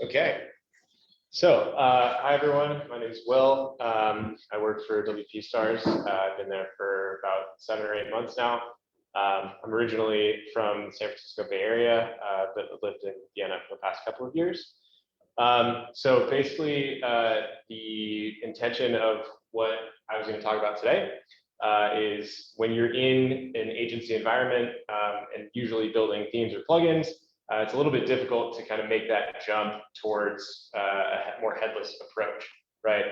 Okay. So, hi everyone. My name is Will. I work for WP Stars. I've been there for about 7 or 8 months now. I'm originally from the San Francisco Bay Area, but lived in Vienna for the past couple of years. So basically, the intention of what I was going to talk about today is when you're in an agency environment and usually building themes or plugins, it's a little bit difficult to kind of make that jump towards a more headless approach, right?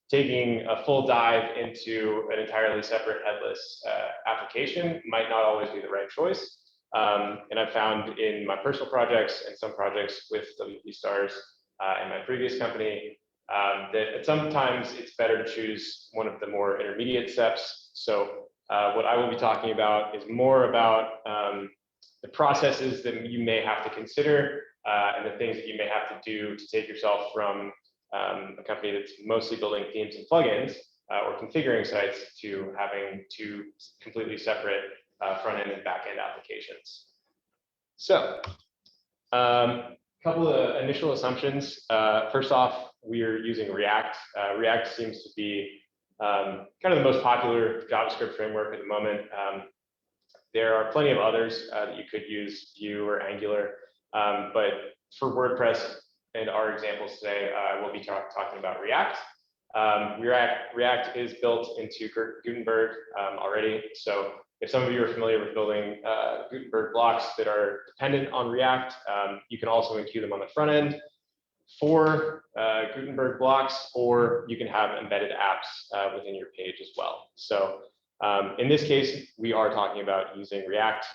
Taking a full dive into an entirely separate headless application might not always be the right choice. And I've found in my personal projects and some projects with WP Stars in my previous company, that sometimes it's better to choose one of the more intermediate steps. So what I will be talking about is more about the processes that you may have to consider and the things that you may have to do to take yourself from a company that's mostly building themes and plugins or configuring sites to having two completely separate front-end and back-end applications. So, a couple of initial assumptions. First off, we're using React. React seems to be kind of the most popular JavaScript framework at the moment. There are plenty of others that you could use, Vue or Angular, but for WordPress and our examples today, we'll be talking about React. React is built into Gutenberg already, so if some of you are familiar with building Gutenberg blocks that are dependent on React, you can also enqueue them on the front end for Gutenberg blocks, or you can have embedded apps within your page as well. So in this case, we are talking about using React.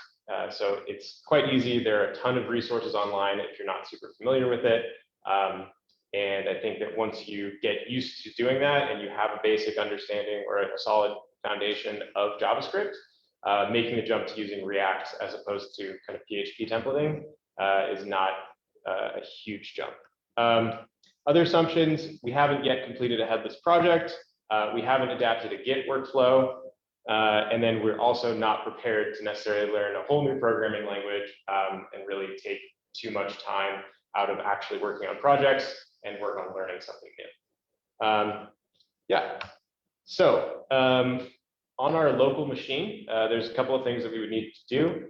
So it's quite easy. There are a ton of resources online if you're not super familiar with it. And I think that once you get used to doing that and you have a basic understanding or a solid foundation of JavaScript, making the jump to using React as opposed to kind of PHP templating is not a huge jump. Other assumptions: we haven't yet completed a headless project. We haven't adapted a Git workflow. And then we're also not prepared to necessarily learn a whole new programming language and really take too much time out of actually working on projects and work on learning something new. Yeah, so on our local machine, there's a couple of things that we would need to do.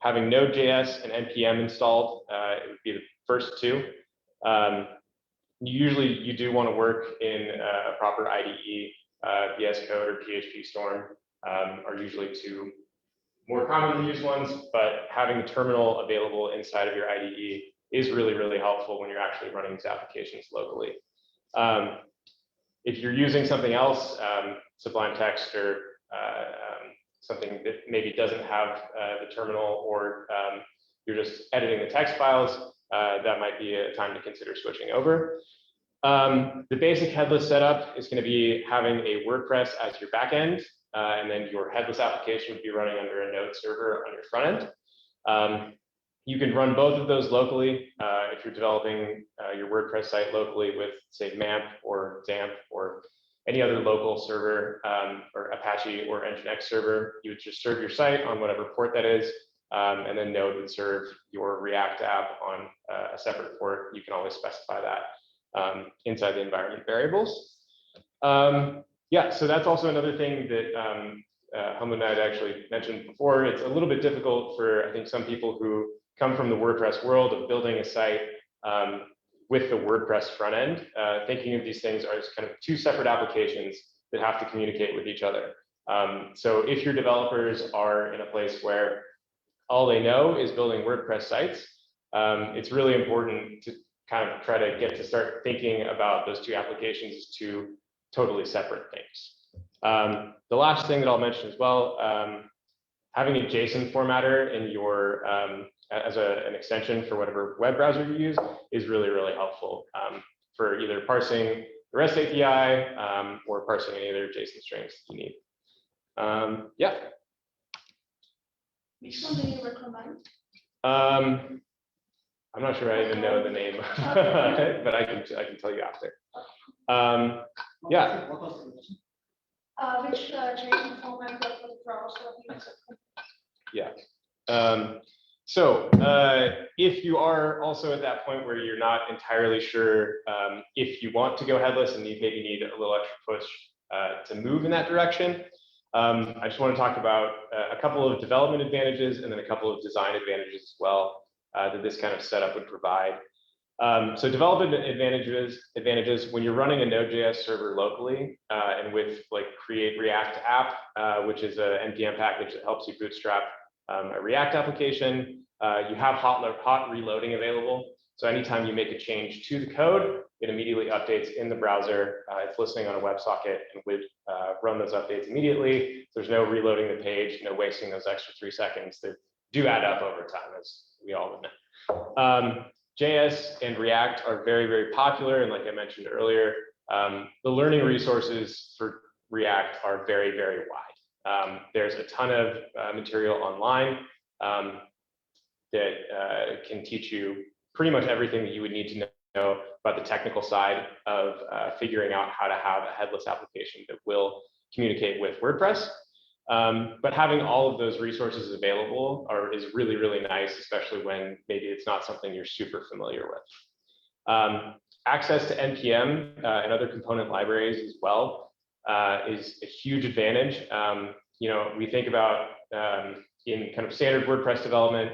Having Node.js and NPM installed, it would be the first two. Usually you do want to work in a proper IDE. VS Code or PHP Storm are usually two more commonly used ones, but having a terminal available inside of your IDE is really, really helpful when you're actually running these applications locally. If you're using something else, Sublime Text or something that maybe doesn't have the terminal, or you're just editing the text files, that might be a time to consider switching over. The basic headless setup is going to be having a WordPress as your backend, and then your headless application would be running under a Node server on your front end. You can run both of those locally if you're developing your WordPress site locally with, say, MAMP or XAMPP or any other local server, or Apache or Nginx server. You would just serve your site on whatever port that is, and then Node would serve your React app on a separate port. You can always specify that inside the environment variables. Yeah, so that's also another thing that Helmut and I had actually mentioned before. It's a little bit difficult for, I think, some people who come from the WordPress world of building a site with the WordPress front end, thinking of these things as kind of two separate applications that have to communicate with each other. So if your developers are in a place where all they know is building WordPress sites, it's really important to kind of try to get to start thinking about those two applications as two totally separate things. The last thing that I'll mention as well, having a JSON formatter in your as an extension for whatever web browser you use is really, really helpful for either parsing the REST API or parsing any other JSON strings you need. Yeah. Which one do you recommend? I'm not sure I even know the name, but I can tell you after. Yeah. Which JSON format for the browser? Yeah. So if you are also at that point where you're not entirely sure if you want to go headless and you maybe need a little extra push to move in that direction, I just want to talk about a couple of development advantages and then a couple of design advantages as well that this kind of setup would provide. So development advantages when you're running a Node.js server locally and with like create React app, which is an NPM package that helps you bootstrap a React application. You have hot reloading available. So anytime you make a change to the code, it immediately updates in the browser. It's listening on a WebSocket and would run those updates immediately. There's no reloading the page, no wasting those extra 3 seconds that do add up over time, as we all would know. JS and React are very, very popular. And like I mentioned earlier, the learning resources for React are very, very wide. There's a ton of material online that can teach you pretty much everything that you would need to know about the technical side of figuring out how to have a headless application that will communicate with WordPress. But having all of those resources available is really, really nice, especially when maybe it's not something you're super familiar with. Access to NPM and other component libraries as well is a huge advantage. You know, we think about in kind of standard WordPress development,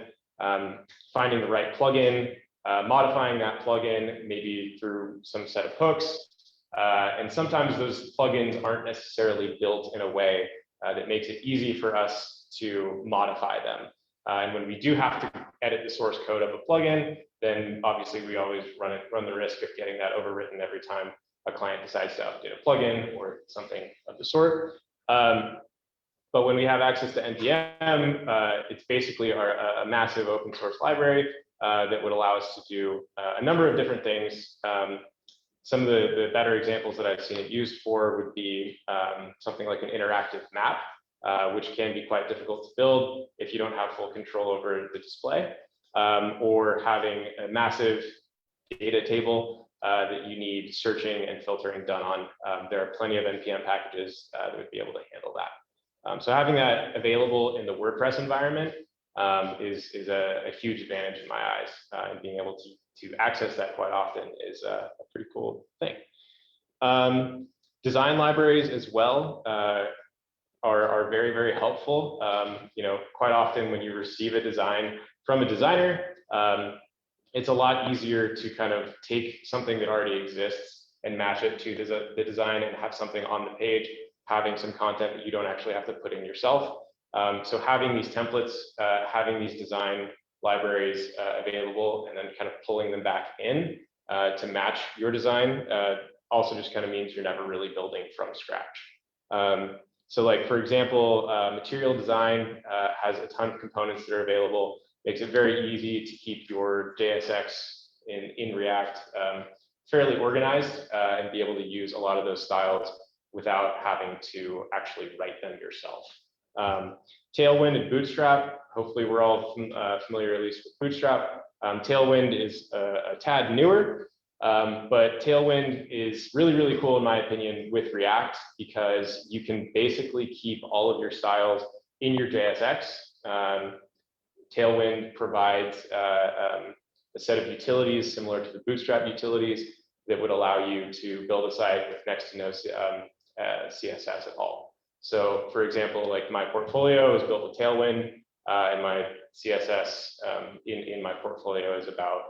finding the right plugin, modifying that plugin maybe through some set of hooks. And sometimes those plugins aren't necessarily built in a way that makes it easy for us to modify them. And when we do have to edit the source code of a plugin, then obviously we always run the risk of getting that overwritten every time a client decides to update a plugin or something of the sort. But when we have access to NPM, it's basically a massive open source library that would allow us to do a number of different things. Some of the better examples that I've seen it used for would be something like an interactive map, which can be quite difficult to build if you don't have full control over the display, or having a massive data table that you need searching and filtering done on. There are plenty of NPM packages that would be able to handle that. So having that available in the WordPress environment is a huge advantage in my eyes, and being able to access that quite often is a pretty cool thing. Design libraries as well are very, very helpful. You know, quite often when you receive a design from a designer, it's a lot easier to kind of take something that already exists and match it to the design and have something on the page, having some content that you don't actually have to put in yourself. So having these templates, having these design libraries available, and then kind of pulling them back in to match your design also just kind of means you're never really building from scratch. So like, for example, material design has a ton of components that are available, makes it very easy to keep your JSX in React fairly organized and be able to use a lot of those styles without having to actually write them yourself. Tailwind and Bootstrap, hopefully we're all familiar at least with Bootstrap. Tailwind is a tad newer, but Tailwind is really, really cool in my opinion with React, because you can basically keep all of your styles in your JSX. Tailwind provides a set of utilities similar to the Bootstrap utilities that would allow you to build a site with next to no CSS at all. So for example, like my portfolio is built with Tailwind, and my CSS in my portfolio is about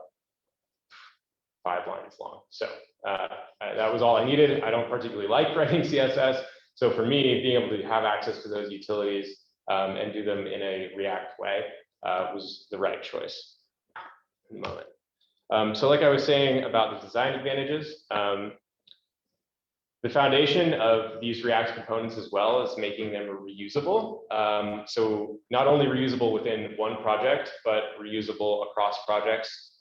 5 lines long. So that was all I needed. I don't particularly like writing CSS. So for me, being able to have access to those utilities and do them in a React way was the right choice in the moment. So like I was saying about the design advantages, the foundation of these React components as well is making them reusable. So not only reusable within one project, but reusable across projects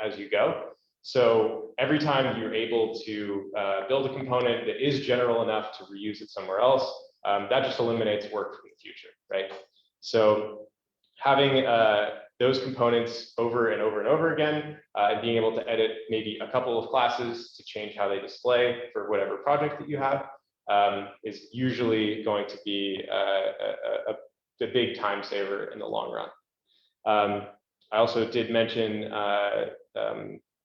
as you go. So every time you're able to build a component that is general enough to reuse it somewhere else, that just eliminates work for the future, right? So having those components over and over and over again, and being able to edit maybe a couple of classes to change how they display for whatever project that you have, is usually going to be a big time saver in the long run. I also did mention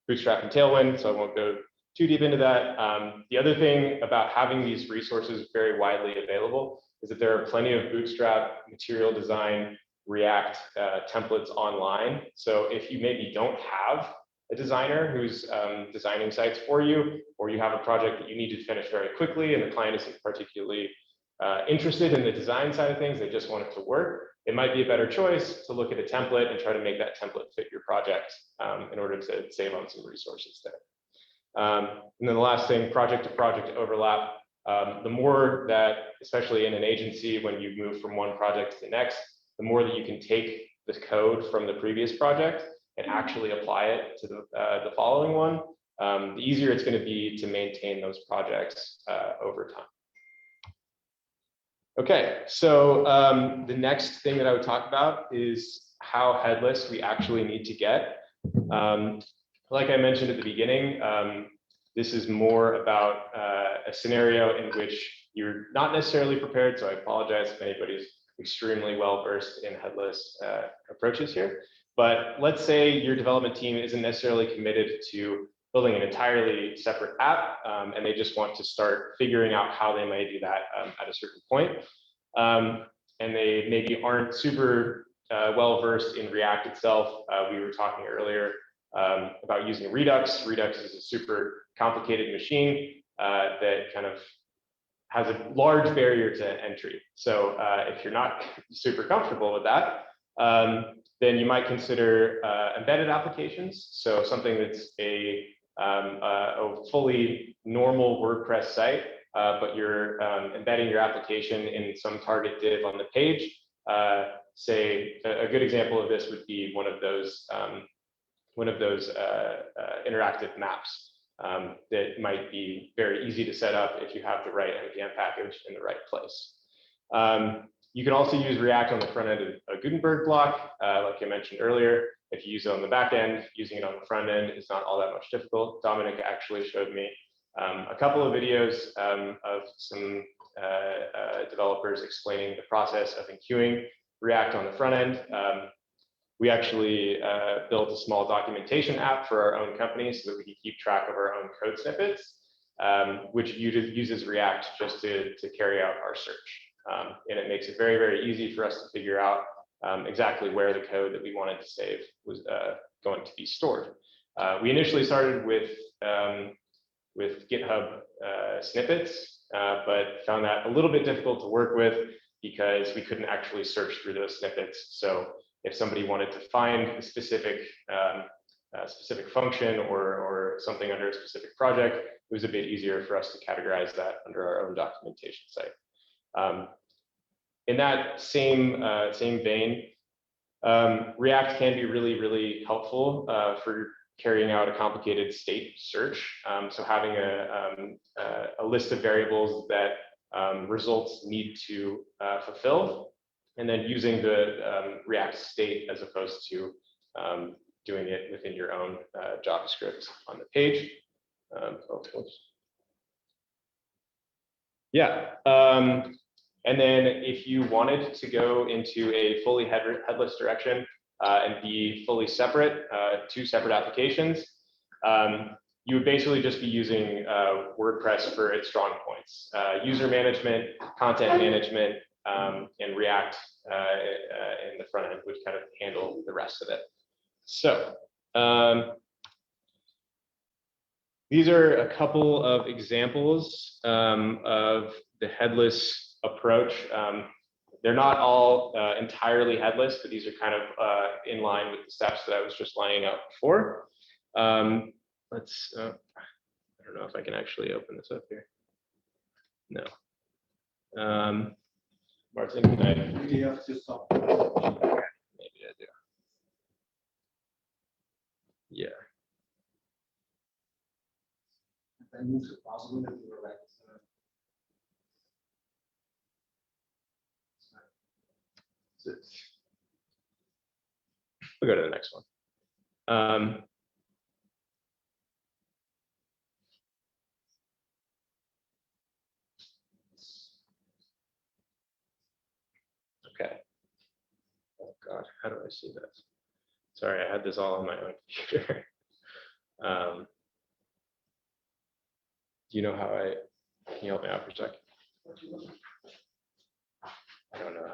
bootstrap and tailwind, so I won't go too deep into that. The other thing about having these resources very widely available is that there are plenty of bootstrap, material design, React templates online. So if you maybe don't have a designer who's designing sites for you, or you have a project that you need to finish very quickly and the client isn't particularly interested in the design side of things, they just want it to work, it might be a better choice to look at a template and try to make that template fit your project in order to save on some resources there. And then the last thing, project to project overlap. The more that, especially in an agency, when you move from one project to the next, the more that you can take the code from the previous project and actually apply it to the following one, the easier it's going to be to maintain those projects over time. Okay, so the next thing that I would talk about is how headless we actually need to get. Like I mentioned at the beginning, this is more about a scenario in which you're not necessarily prepared, so I apologize if anybody's extremely well versed in headless approaches here. But let's say your development team isn't necessarily committed to building an entirely separate app, and they just want to start figuring out how they might do that at a certain point. And they maybe aren't super well versed in React itself. We were talking earlier about using Redux. Redux is a super complicated machine that kind of has a large barrier to entry. So if you're not super comfortable with that, then you might consider embedded applications. So something that's a fully normal WordPress site, but you're embedding your application in some target div on the page. Say a good example of this would be one of those interactive maps that might be very easy to set up if you have the right NPM package in the right place. You can also use React on the front end of a Gutenberg block, like I mentioned earlier. If you use it on the back end, using it on the front end is not all that much difficult. Dominic actually showed me a couple of videos of some developers explaining the process of enqueuing React on the front end. We actually built a small documentation app for our own company so that we can keep track of our own code snippets, which uses React just to carry out our search. And it makes it very, very easy for us to figure out exactly where the code that we wanted to save was going to be stored. We initially started with GitHub snippets, but found that a little bit difficult to work with because we couldn't actually search through those snippets. So if somebody wanted to find a specific function or something under a specific project, it was a bit easier for us to categorize that under our own documentation site. In that same vein, React can be really, really helpful for carrying out a complicated state search. So having a list of variables that results need to fulfill, and then using the React state as opposed to doing it within your own JavaScript on the page. And then if you wanted to go into a fully headless direction and be fully separate, two separate applications, you would basically just be using WordPress for its strong points. User management, content management, and React in the front end would kind of handle the rest of it. So these are a couple of examples of the headless approach. They're not all entirely headless, but these are kind of in line with the steps that I was just lining up before. I don't know if I can actually open this up here. No. Martin, can I? Maybe I do. Yeah. We'll go to the next one. Okay. Oh God, how do I see this? Sorry, I had this all on my own computer. Do you know how can you help me out for a sec? I don't know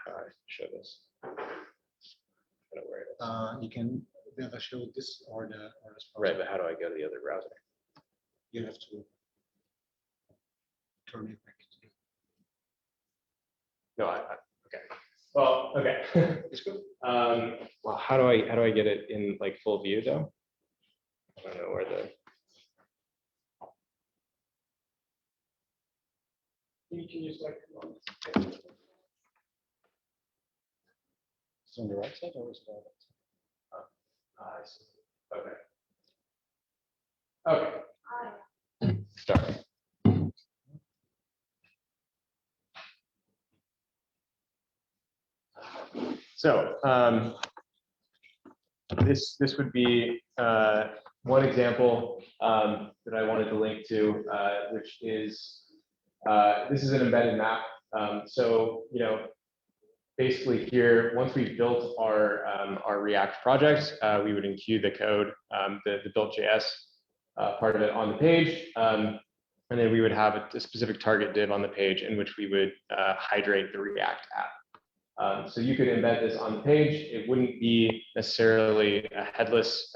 how I show this. I don't know where it is. You can either show this or the Right, but how do I go to the other browser? You have to turn it back. No, okay. Well, okay. It's good. Well, how do I get it in like full view though? I don't know where the. You can use like it's on the right side or is it on I see. Okay. Okay. Sorry. So this would be one example that I wanted to link to, which is this is an embedded map. So basically here, once we've built our React project, we would enqueue the code, the built.js part of it on the page. And then we would have a specific target div on the page in which we would hydrate the React app. So you could embed this on the page. It wouldn't be necessarily a headless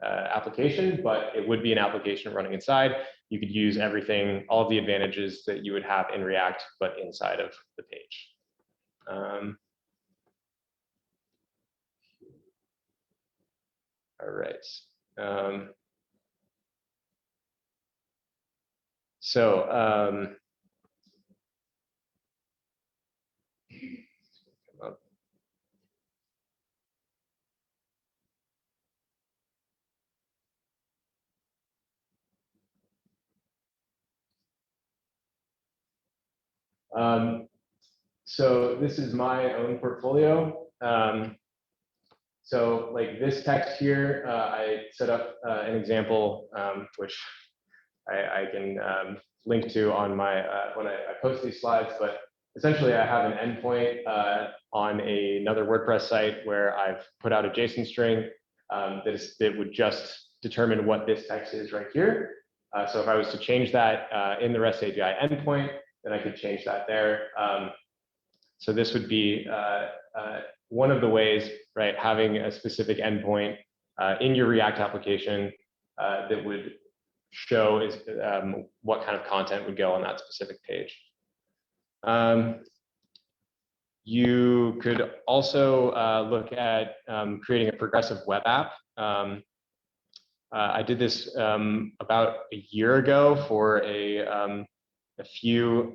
application, but it would be an application running inside. You could use everything, all of the advantages that you would have in React, but inside of the page. All right. So this is my own portfolio. So like this text here, I set up an example, which I can link to on my, when I post these slides, but essentially I have an endpoint on another WordPress site where I've put out a JSON string that would just determine what this text is right here. So if I was to change that in the REST API endpoint, then I could change that there. So this would be one of the ways, right, having a specific endpoint in your React application that would show is what kind of content would go on that specific page. You could also look at creating a progressive web app. I did this about a year ago for a few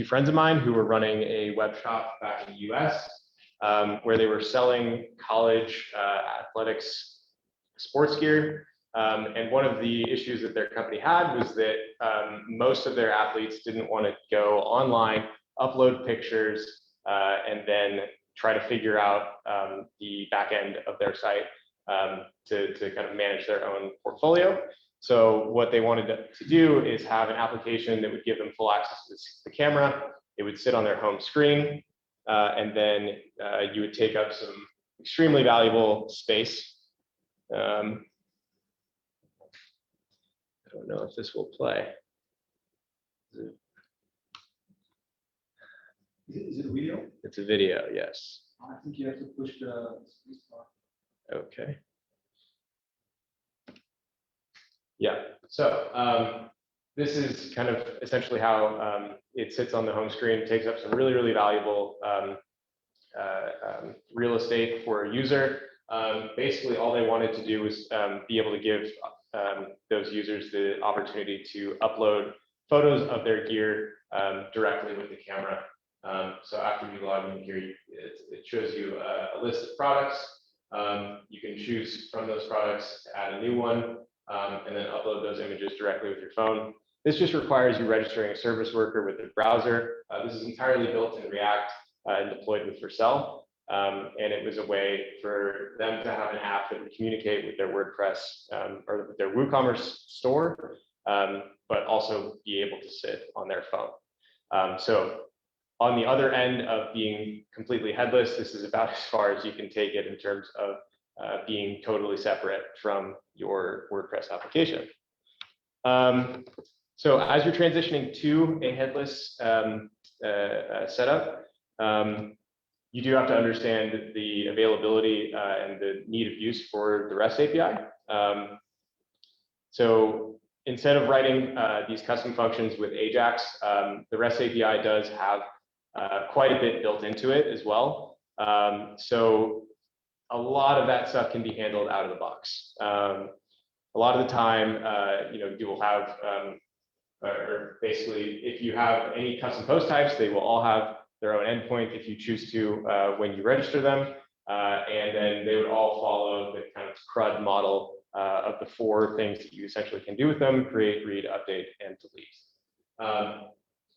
friends of mine who were running a web shop back in the US, where they were selling college athletics sports gear. And one of the issues that their company had was that most of their athletes didn't want to go online, upload pictures, and then try to figure out the back end of their site to kind of manage their own portfolio. So what they wanted to do is have an application that would give them full access to the camera. It would sit on their home screen, and then you would take up some extremely valuable space. I don't know if this will play. Is it a video? It's a video, yes. I think you have to push the space bar. Okay. Yeah, so this is kind of essentially how it sits on the home screen. It takes up some really, really valuable real estate for a user. Basically, all they wanted to do was be able to give those users the opportunity to upload photos of their gear directly with the camera. So after you log in here, it shows you a list of products. You can choose from those products to add a new one, and then upload those images directly with your phone. This just requires you registering a service worker with the browser. This is entirely built in React and deployed with Vercel. And it was a way for them to have an app that would communicate with their WordPress or with their WooCommerce store, but also be able to sit on their phone. So On the other end of being completely headless, this is about as far as you can take it in terms of being totally separate from your WordPress application. So as you're transitioning to a headless setup, you do have to understand the availability and the need of use for the REST API. So instead of writing these custom functions with Ajax, the REST API does have quite a bit built into it as well. So a lot of that stuff can be handled out of the box. A lot of the time, you will have, or basically, if you have any custom post types, they will all have their own endpoint if you choose to when you register them. And then they would all follow the kind of CRUD model of the 4 things that you essentially can do with them: create, read, update, and delete.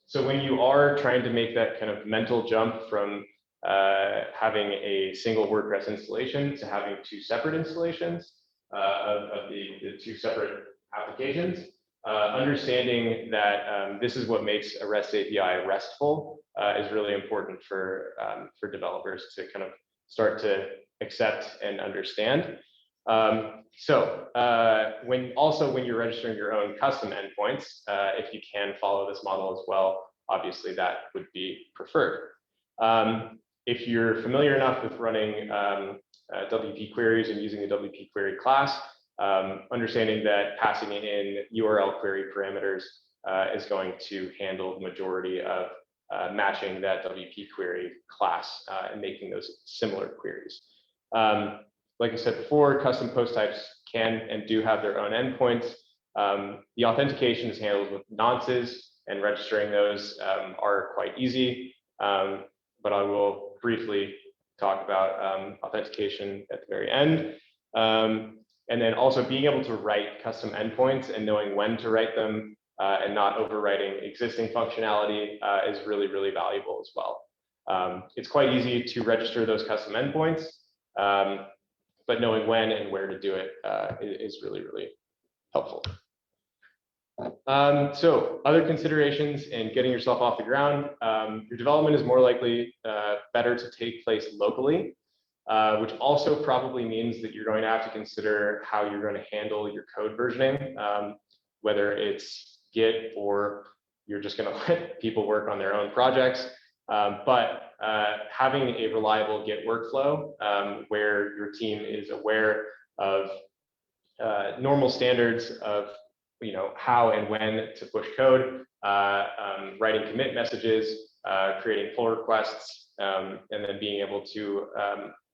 So when you are trying to make that kind of mental jump from having a single WordPress installation to having 2 separate installations of the 2 separate applications, understanding that this is what makes a REST API RESTful is really important for developers to kind of start to accept and understand. So when you're registering your own custom endpoints, if you can follow this model as well, obviously that would be preferred. If you're familiar enough with running WP queries and using the WP query class, understanding that passing in URL query parameters is going to handle the majority of matching that WP query class and making those similar queries. Like I said before, custom post types can and do have their own endpoints. The authentication is handled with nonces, and registering those are quite easy. But I will briefly talk about authentication at the very end. And then also being able to write custom endpoints and knowing when to write them and not overwriting existing functionality is really, really valuable as well. It's quite easy to register those custom endpoints, but knowing when and where to do it is really, really helpful. So other considerations in getting yourself off the ground, your development is more likely better to take place locally, which also probably means that you're going to have to consider how you're going to handle your code versioning, whether it's Git or you're just going to let people work on their own projects. But having a reliable Git workflow where your team is aware of normal standards of how and when to push code, writing commit messages, creating pull requests, and then being able to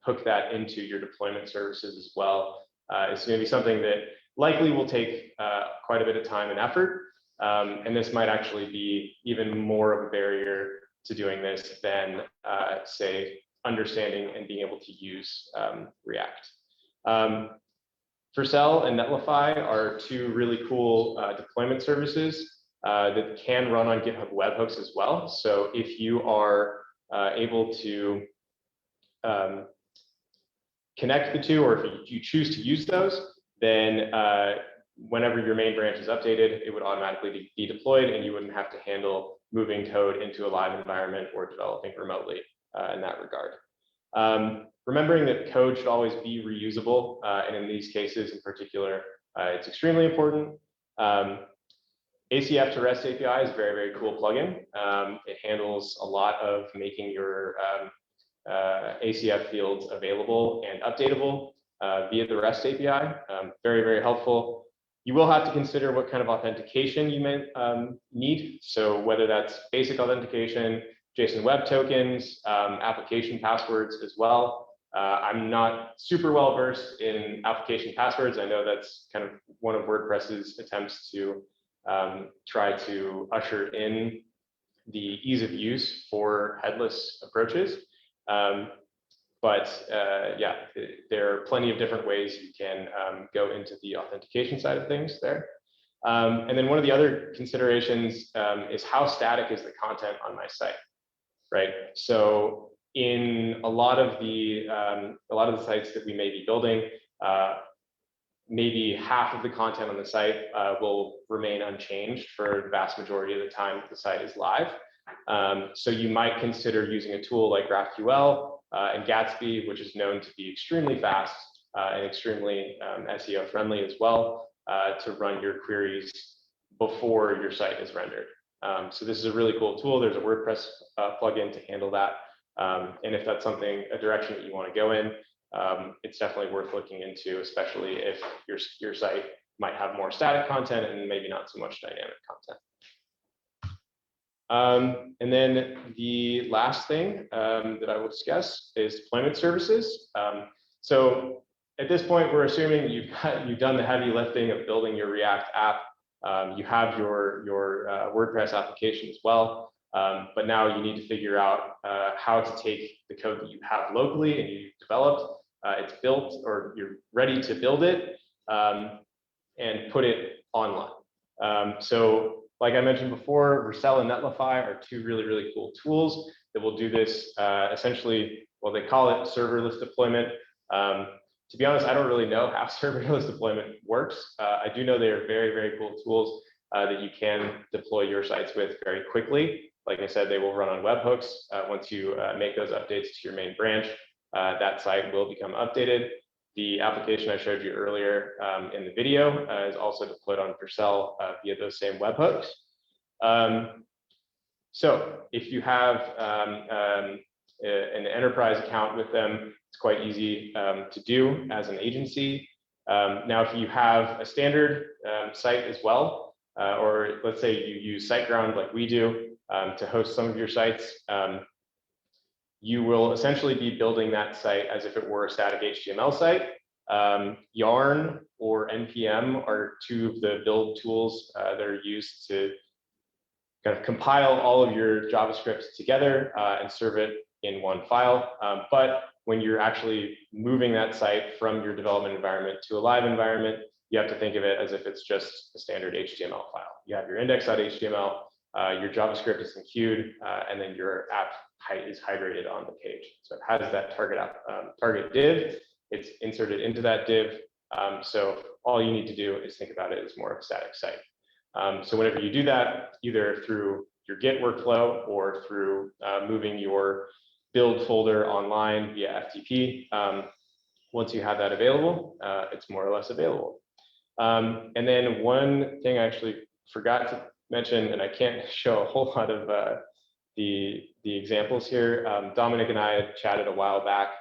hook that into your deployment services as well is going to be something that likely will take quite a bit of time and effort. And this might actually be even more of a barrier to doing this than, say, understanding and being able to use React. Vercel and Netlify are 2 really cool deployment services that can run on GitHub webhooks as well. So if you are able to connect the 2, or if you choose to use those, then whenever your main branch is updated, it would automatically be deployed, and you wouldn't have to handle moving code into a live environment or developing remotely in that regard. Remembering that code should always be reusable, and in these cases in particular, it's extremely important. ACF to REST API is a very, very cool plugin. It handles a lot of making your ACF fields available and updatable via the REST API. Very, very helpful. You will have to consider what kind of authentication you may need. So whether that's basic authentication, JSON Web Tokens, application passwords as well. I'm not super well versed in application passwords. I know that's kind of one of WordPress's attempts to try to usher in the ease of use for headless approaches. But yeah, there are plenty of different ways you can go into the authentication side of things there. And then one of the other considerations is how static is the content on my site, right? So in a lot of the sites that we may be building, maybe half of the content on the site will remain unchanged for the vast majority of the time that the site is live. So you might consider using a tool like GraphQL and Gatsby, which is known to be extremely fast and extremely SEO friendly as well, to run your queries before your site is rendered. So this is a really cool tool. There's a WordPress plugin to handle that. And if that's a direction that you want to go in, it's definitely worth looking into, especially if your site might have more static content and maybe not so much dynamic content. And then the last thing that I will discuss is deployment services. So at this point, we're assuming you've done the heavy lifting of building your React app. You have your WordPress application as well, but now you need to figure out how to take the code that you have locally and you've developed, it's built or you're ready to build it, and put it online. So like I mentioned before, Vercel and Netlify are two really, really cool tools that will do this essentially, well, they call it serverless deployment. To be honest, I don't really know how serverless deployment works. I do know they are very, very cool tools that you can deploy your sites with very quickly. Like I said, they will run on webhooks. Once you make those updates to your main branch, that site will become updated. The application I showed you earlier in the video is also deployed on Vercel via those same webhooks. So if you have an enterprise account with them, it's quite easy to do as an agency. Now, if you have a standard site as well, or let's say you use SiteGround like we do to host some of your sites, you will essentially be building that site as if it were a static HTML site. Yarn or NPM are two of the build tools that are used to kind of compile all of your JavaScript together and serve it in one file. But when you're actually moving that site from your development environment to a live environment, you have to think of it as if it's just a standard HTML file. You have your index.html, your JavaScript is queued, and then your app is hydrated on the page. So it has that target div. It's inserted into that div. So all you need to do is think about it as more of a static site. So whenever you do that, either through your Git workflow or through moving your build folder online via FTP, once you have that available, it's more or less available. And then one thing I actually forgot to mention, and I can't show a whole lot of the examples here. Dominic and I had chatted a while back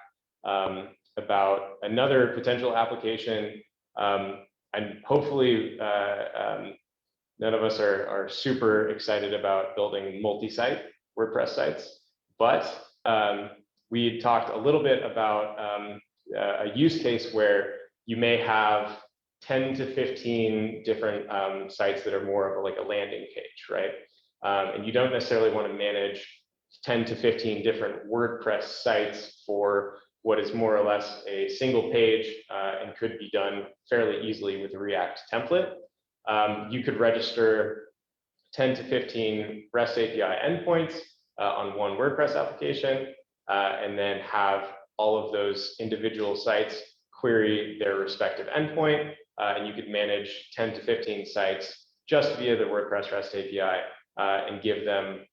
about another potential application, and hopefully none of us are super excited about building multi-site WordPress sites, but we talked a little bit about a use case where you may have 10 to 15 different sites that are more of like a landing page, right? And you don't necessarily want to manage 10 to 15 different WordPress sites for what is more or less a single page and could be done fairly easily with a React template. You could register 10 to 15 REST API endpoints on one WordPress application, and then have all of those individual sites query their respective endpoint, and you could manage 10 to 15 sites just via the WordPress REST API and give them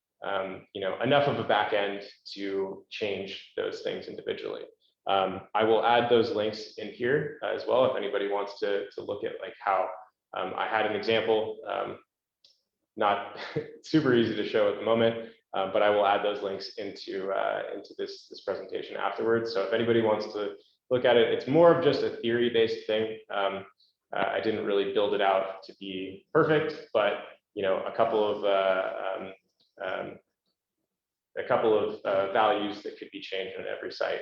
enough of a backend to change those things individually. I will add those links in here as well if anybody wants to look at like how I had an example, not super easy to show at the moment, but I will add those links into this presentation afterwards. So if anybody wants to look at it, it's more of just a theory-based thing. I didn't really build it out to be perfect, but a couple of values that could be changed on every site.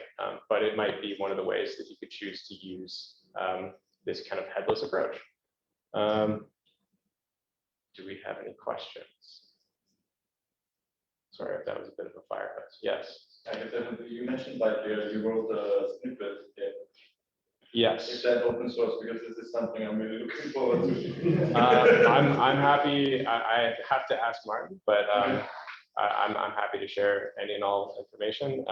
But it might be one of the ways that you could choose to use this kind of headless approach. Do we have any questions? Sorry if that was a bit of a fire hose. Yes. You mentioned like you wrote a snippet. Yes. Is that open source? Because this is something I'm really looking forward to. I'm happy. I have to ask Martin, but I'm happy to share any and all information.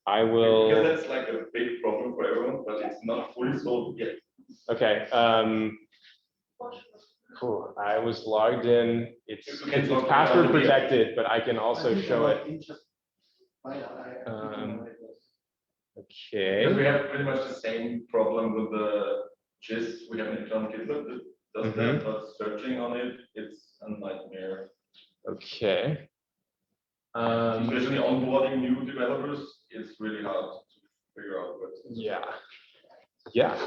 I will. Because that's like a big problem for everyone, but it's not fully solved yet. Okay. Cool. I was logged in. It's You can log in password on the protected, but I can also show it. Because we Okay. have pretty much the same problem with the gist. We have an internal GitLab that does that, but searching on it, it's a nightmare. Okay. Especially onboarding new developers, it's really hard to figure out what. Yeah. Yeah.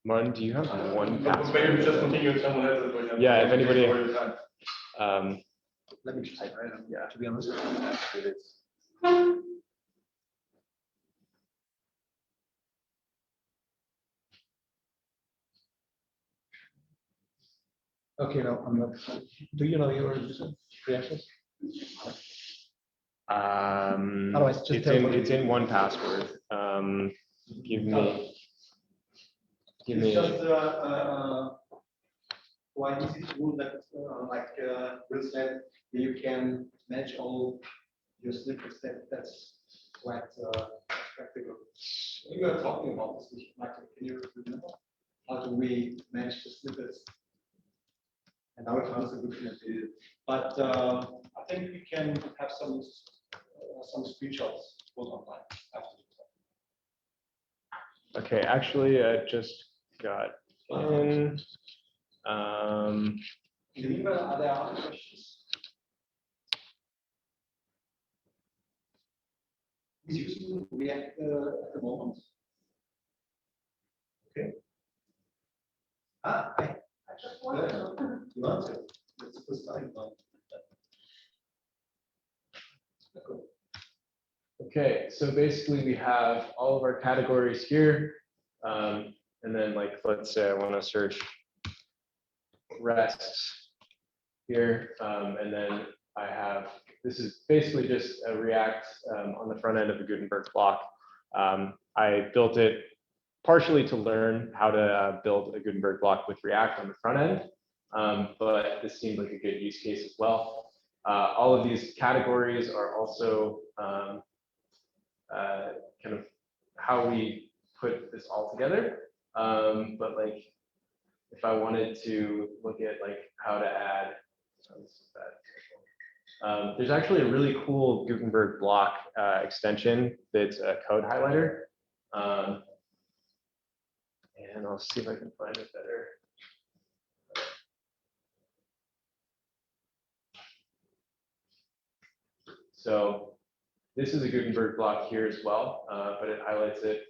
Martin, do you have one Maybe we just password? continue with someone else. Yeah, if anybody- Let me just type right now. Yeah. To be honest. Okay, no, I'm not. Do you know your user credentials? Otherwise, just tell me. It's in one password. Give me. It's just quite easy tool that like Will said, you can manage all your snippets. That's quite practical. We were talking about this, Michael. Can you remember how do we manage the snippets? And now it was a good thing. But I think we can have some screenshots put online after. Okay, actually, I just got in. In the meanwhile, are there other questions? Is using React at the moment? Okay. I just want to. you want to. That's the first time. Okay, so basically we have all of our categories here. And then like, let's say I want to search REST here. And then I have, this is basically just a React on the front end of the Gutenberg block. I built it partially to learn how to build a Gutenberg block with React on the front end. But this seemed like a good use case as well. All of these categories are also kind of how we put this all together. But like, if I wanted to look at like how to add, there's actually a really cool Gutenberg block extension that's a code highlighter. And I'll see if I can find it better. So this is a Gutenberg block here as well, but it highlights it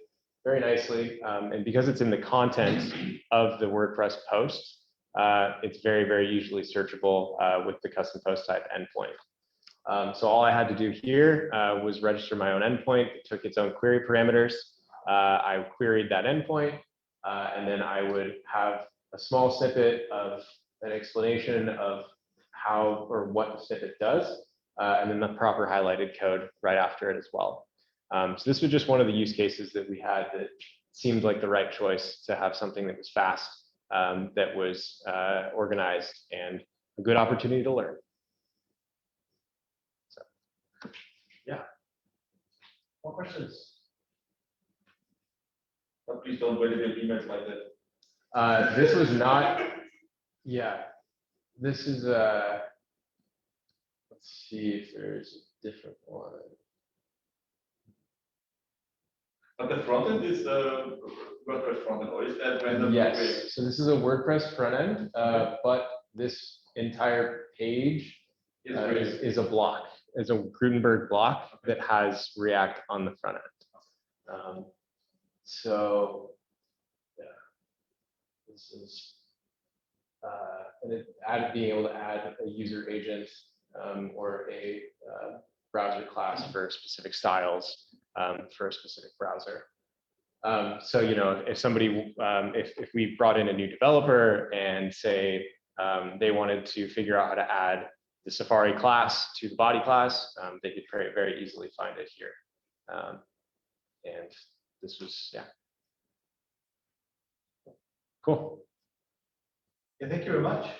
very nicely. And because it's in the content of the WordPress post, it's very, very easily searchable with the custom post type endpoint. So all I had to do here was register my own endpoint. It took its own query parameters. I queried that endpoint, and then I would have a small snippet of an explanation of how or what the snippet does, and then the proper highlighted code right after it as well. So this was just one of the use cases that we had that seemed like the right choice to have something that was fast, that was organized, and a good opportunity to learn. So, yeah. More questions? But please don't wait your emails like that. This was not, yeah, this is a, let's see if there's a different one. But the front end is WordPress front end, or is that random? Yes, so this is a WordPress front end, but this entire page is a block, is a Gutenberg block that has React on the front end. So, yeah, this is, and it being able to add a user agent or a browser class for specific styles for a specific browser. So, you know, if somebody, if we brought in a new developer and say they wanted to figure out how to add the Safari class to the body class, they could very, very easily find it here. And this was, yeah. Cool. Yeah, thank you very much.